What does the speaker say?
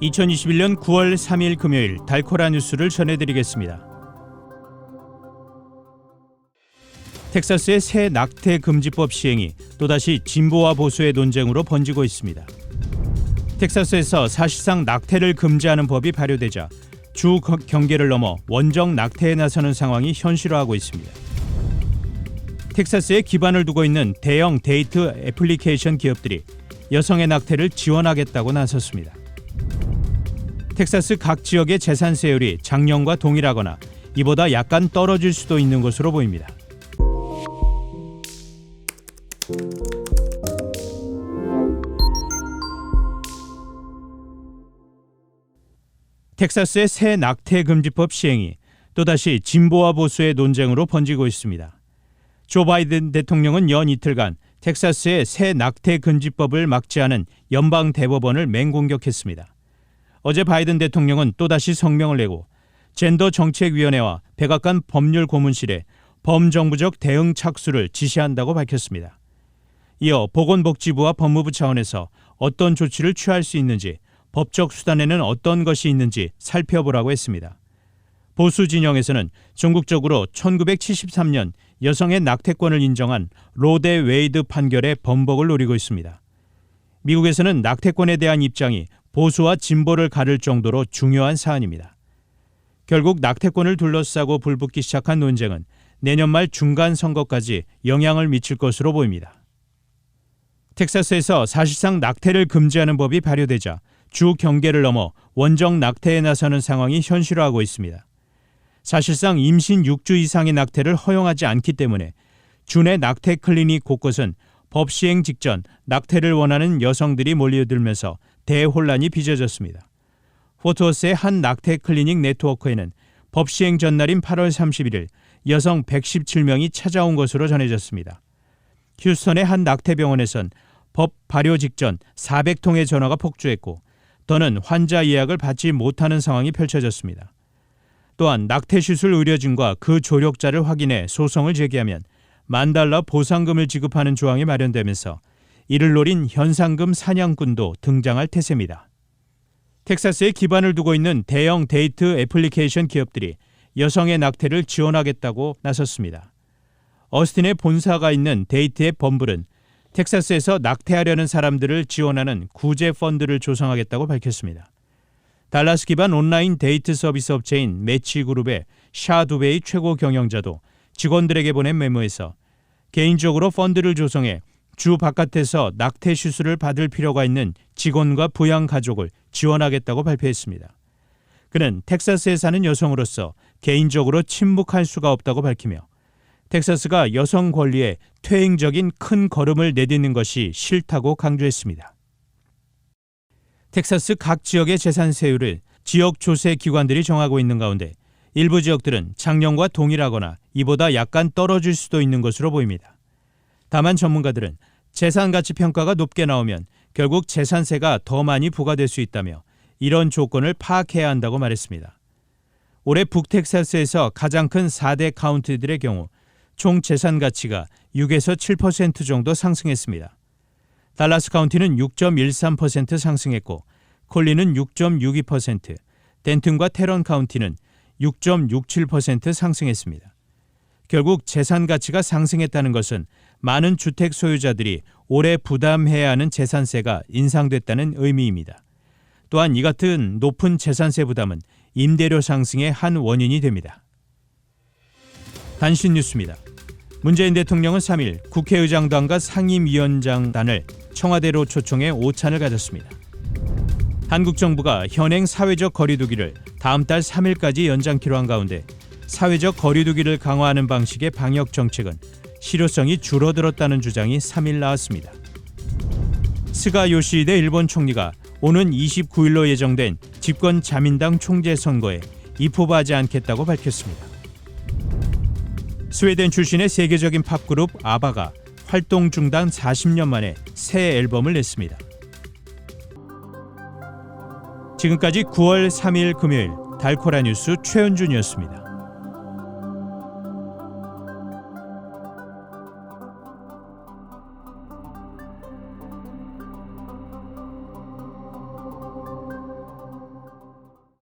2021년 9월 3일 금요일 달코라 뉴스를 전해드리겠습니다. 텍사스의 새 낙태 금지법 시행이 또다시 진보와 보수의 논쟁으로 번지고 있습니다. 텍사스에서 사실상 낙태를 금지하는 법이 발효되자 주 경계를 넘어 원정 낙태에 나서는 상황이 현실화하고 있습니다. 텍사스에 기반을 두고 있는 대형 데이트 애플리케이션 기업들이 여성의 낙태를 지원하겠다고 나섰습니다. 텍사스 각 지역의 재산세율이 작년과 동일하거나 이보다 약간 떨어질 수도 있는 것으로 보입니다. 텍사스의 새 낙태 금지법 시행이 또다시 진보와 보수의 논쟁으로 번지고 있습니다. 조 바이든 대통령은 연 이틀간 텍사스의 새 낙태 금지법을 막지 않은 연방 대법원을 맹공격했습니다. 어제 바이든 대통령은 또다시 성명을 내고 젠더정책위원회와 백악관 법률고문실에 범정부적 대응 착수를 지시한다고 밝혔습니다. 이어 보건복지부와 법무부 차원에서 어떤 조치를 취할 수 있는지, 법적 수단에는 어떤 것이 있는지 살펴보라고 했습니다. 보수 진영에서는 전국적으로 1973년 여성의 낙태권을 인정한 로 대 웨이드 판결의 번복을 노리고 있습니다. 미국에서는 낙태권에 대한 입장이 보수와 진보를 가를 정도로 중요한 사안입니다. 결국 낙태권을 둘러싸고 불붙기 시작한 논쟁은 내년 말 중간 선거까지 영향을 미칠 것으로 보입니다. 텍사스에서 사실상 낙태를 금지하는 법이 발효되자 주 경계를 넘어 원정 낙태에 나서는 상황이 현실화하고 있습니다. 사실상 임신 6주 이상의 낙태를 허용하지 않기 때문에 주내 낙태 클리닉 곳곳은 법 시행 직전 낙태를 원하는 여성들이 몰려들면서 대혼란이 빚어졌습니다. 포트워스의 한 낙태 클리닉 네트워크에는 법 시행 전날인 8월 31일 여성 117명이 찾아온 것으로 전해졌습니다. 휴스턴의 한 낙태병원에선 법 발효 직전 400통의 전화가 폭주했고 더는 환자 예약을 받지 못하는 상황이 펼쳐졌습니다. 또한 낙태시술 의료진과 그 조력자를 확인해 소송을 제기하면 $10,000 보상금을 지급하는 조항이 마련되면서 이를 노린 현상금 사냥꾼도 등장할 태세입니다. 텍사스에 기반을 두고 있는 대형 데이트 애플리케이션 기업들이 여성의 낙태를 지원하겠다고 나섰습니다. 어스틴에 본사가 있는 데이트 앱 범블은 텍사스에서 낙태하려는 사람들을 지원하는 구제 펀드를 조성하겠다고 밝혔습니다. 달라스 기반 온라인 데이트 서비스 업체인 매치그룹의 샤 두베이 최고 경영자도 직원들에게 보낸 메모에서 개인적으로 펀드를 조성해 주 바깥에서 낙태 시술을 받을 필요가 있는 직원과 부양 가족을 지원하겠다고 발표했습니다. 그는 텍사스에 사는 여성으로서 개인적으로 침묵할 수가 없다고 밝히며 텍사스가 여성 권리에 퇴행적인 큰 걸음을 내딛는 것이 싫다고 강조했습니다. 텍사스 각 지역의 재산세율을 지역 조세 기관들이 정하고 있는 가운데 일부 지역들은 작년과 동일하거나 이보다 약간 떨어질 수도 있는 것으로 보입니다. 다만 전문가들은 재산가치 평가가 높게 나오면 결국 재산세가 더 많이 부과될 수 있다며 이런 조건을 파악해야 한다고 말했습니다. 올해 북텍사스에서 가장 큰 4대 카운티들의 경우 총 재산가치가 6에서 7% 정도 상승했습니다. 달라스 카운티는 6.13% 상승했고 콜린은 6.62%, 덴튼과 테런 카운티는 6.67% 상승했습니다. 결국 재산 가치가 상승했다는 것은 많은 주택 소유자들이 올해 부담해야 하는 재산세가 인상됐다는 의미입니다. 또한 이 같은 높은 재산세 부담은 임대료 상승의 한 원인이 됩니다. 단신 뉴스입니다. 문재인 대통령은 3일 국회의장단과 상임위원장단을 청와대로 초청해 오찬을 가졌습니다. 한국 정부가 현행 사회적 거리두기를 다음 달 3일까지 연장키로 한 가운데 사회적 거리두기를 강화하는 방식의 방역 정책은 실효성이 줄어들었다는 주장이 3일 나왔습니다. 스가 요시히데 일본 총리가 오는 29일로 예정된 집권 자민당 총재 선거에 입후보하지 않겠다고 밝혔습니다. 스웨덴 출신의 세계적인 팝그룹 아바가 활동 중단 40년 만에 새 앨범을 냈습니다. 지금까지 9월 3일 금요일 달코라 뉴스 최은준이었습니다.